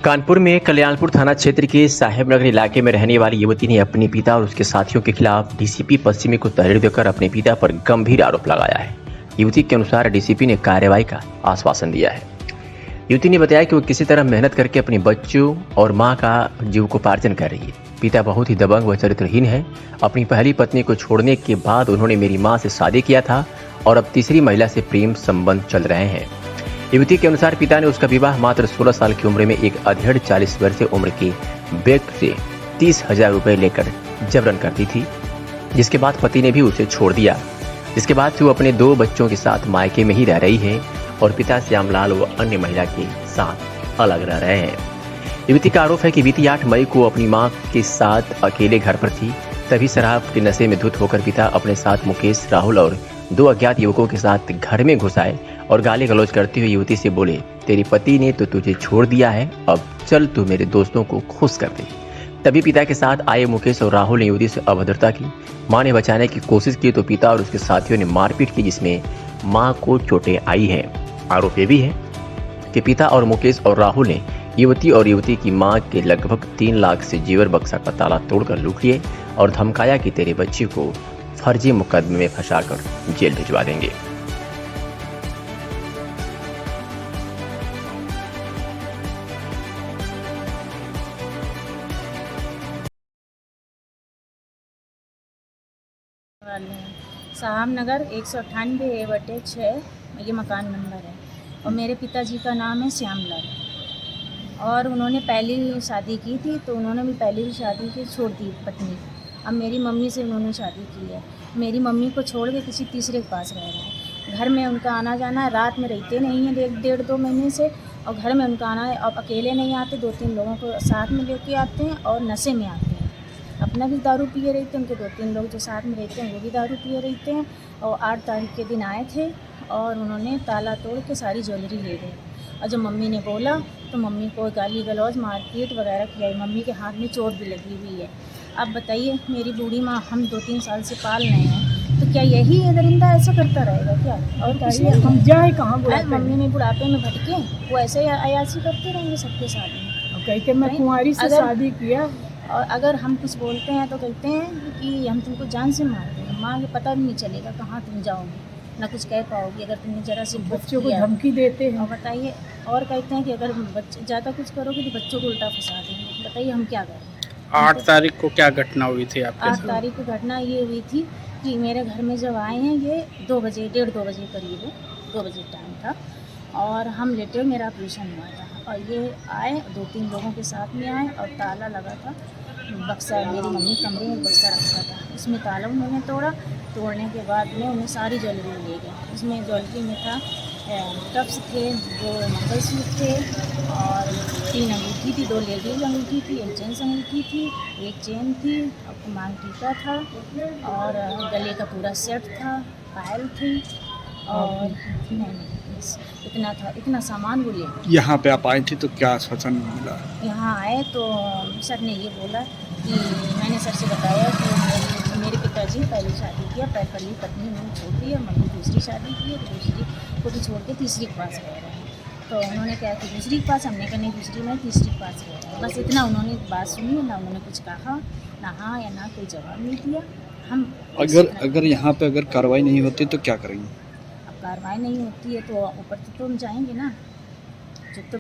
कानपुर में कल्याणपुर थाना क्षेत्र के साहेबनगर इलाके में रहने वाली युवती ने अपने पिता और उसके साथियों के खिलाफ डीसीपी पश्चिमी को तहरीर देकर अपने पिता पर गंभीर आरोप लगाया है। युवती के अनुसार डीसीपी ने कार्रवाई का आश्वासन दिया है। युवती ने बताया कि वो किसी तरह मेहनत करके अपने बच्चों और मां का जीविकोपार्जन कर रही है। पिता बहुत ही दबंग व चरित्रहीन है। अपनी पहली पत्नी को छोड़ने के बाद उन्होंने मेरी मां से शादी किया था और अब तीसरी महिला से प्रेम संबंध चल रहे हैं। युवती के अनुसार पिता ने उसका विवाह मात्र 16 साल की उम्र में एक अधेड़ 40 वर्षीय उम्र के व्यक्ति से 30,000 रुपए लेकर जबरन कर दी थी, जिसके बाद पति ने भी उसे छोड़ दिया। जिसके बाद से वो अपने 2 बच्चों के साथ मायके में ही रह रही है और पिता श्यामलाल व अन्य महिला के साथ अलग रह रहे हैं। युवती का आरोप है कि बीती 8 मई को अपनी मां के साथ अकेले घर पर थी, तभी शराब के नशे में धुत होकर पिता अपने साथ मुकेश, राहुल और 2 अज्ञात युवकों के साथ घर में घुस आए और गाली गलौज करते हुए युवती से बोले, तेरी पति ने तो तुझे छोड़ दिया है, अब चल तू मेरे दोस्तों को खुश कर दे। तभी पिता के साथ आए मुकेश और राहुल ने युवती से अभद्रता की। मां ने बचाने की कोशिश की तो पिता और उसके साथियों ने मारपीट की, जिसमें मां को चोटें आई हैं। आरोप ये भी है कि पिता और मुकेश और राहुल ने युवती और युवती की मां के लगभग 3 लाख से जेवर बक्सा का ताला तोड़कर लूट लिए और धमकाया कि तेरे बच्चे को फर्जी मुकदमे में फंसाकर जेल भिजवा देंगे। साहबनगर 198/6 ये मकान नंबर है और मेरे पिताजी का नाम है श्यामलाल और उन्होंने पहली शादी की थी तो उन्होंने भी पहली शादी की छोड़ दी पत्नी। अब मेरी मम्मी से उन्होंने शादी की है। मेरी मम्मी को छोड़ के किसी तीसरे के पास रह रहा है। घर में उनका आना जाना है, रात में रहते नहीं हैं 1.5-2 महीने से और घर में उनका आना है। अब अकेले नहीं आते, 2-3 लोगों को साथ में लेके आते हैं और नशे में आते हैं। अपना भी दारू पिए रहते हैं, उनके 2-3 लोग जो साथ में रहते हैं वो भी दारू पिए रहते हैं। और 8 तारीख के दिन आए थे और उन्होंने ताला तोड़ के सारी ज्वेलरी ले गए। और जब मम्मी ने बोला तो मम्मी को गाली गलौज मारपीट वगैरह किया। मम्मी के हाथ में चोट भी लगी हुई है। अब बताइए, मेरी बूढ़ी माँ हम 2-3 साल से पाल रहे हैं तो क्या यही दरिंदा ऐसा करता रहेगा क्या? और बताइए हम जाए कहाँ? मम्मी ने बुढ़ापे में भटके वो ऐसे ही अयासी करते रहेंगे सबके साथ में। कहते मैं कुंवारी से शादी किया और अगर हम कुछ बोलते हैं तो कहते हैं कि हम तुमको जान से मार देंगे। माँ के पता भी नहीं चलेगा कहाँ तुम जाओगे, ना कुछ कह पाओगे अगर तुमने जरा से बच्चों को धमकी देते हैं। और बताइए, और कहते हैं कि अगर बच्चे ज़्यादा कुछ करोगे तो बच्चों को उल्टा फंसा देंगे। बताइए हम क्या करें? 8 तारीख को क्या घटना हुई थी आपके साथ? 8 तारीख को घटना ये हुई थी कि मेरे घर में जब आए हैं ये 2 बजे 1:30-2 बजे करीब है, 2 बजे टाइम था और हम लेटे मेरा ऑपरेशन हुआ था और ये आए 2-3 लोगों के साथ में आए और ताला लगा था। बक्सा मेरी मम्मी कमरे में बक्सा रखा था, उसमें ताला उन्होंने तोड़ा। तोड़ने के बाद में उन्हें सारी ज्वेलरी ले गए। उसमें ज्वेलरी में था टप्स थे, 2 मंगलसूत्र थे और 3 अंगूठी थी, 2 लेडीज अंगूठी थी, 1 जेंट्स अंगूठी थी, 1 चेन थी, मांग टीका था और गले का पूरा सेट था, पायल थी और नहीं इतना था, इतना सामान वो ले गए। यहाँ पे आप आई थी तो क्या आश्वासन मिला? यहाँ आए तो सर ने ये बोला कि मैंने सर से बताया कि मेरे पिताजी पहली शादी किया, पहली पत्नी उन्होंने छोड़ दी है, मम्मी दूसरी शादी की है, दूसरी को भी छोड़ के तीसरी के पास रह रहे हैं। तो उन्होंने कहा कि दूसरी के पास, हमने कहा नहीं दूसरी में तीसरी के पास रह रहे हैं। बस इतना उन्होंने बात सुनी, ना उन्होंने कुछ कहा, ना हाँ या ना कोई जवाब नहीं दिया। हम अगर यहाँ पे अगर कार्रवाई नहीं होती तो क्या करेंगे? अब कार्रवाई नहीं होती है तो ऊपर तो हम जाएंगे ना, जब तो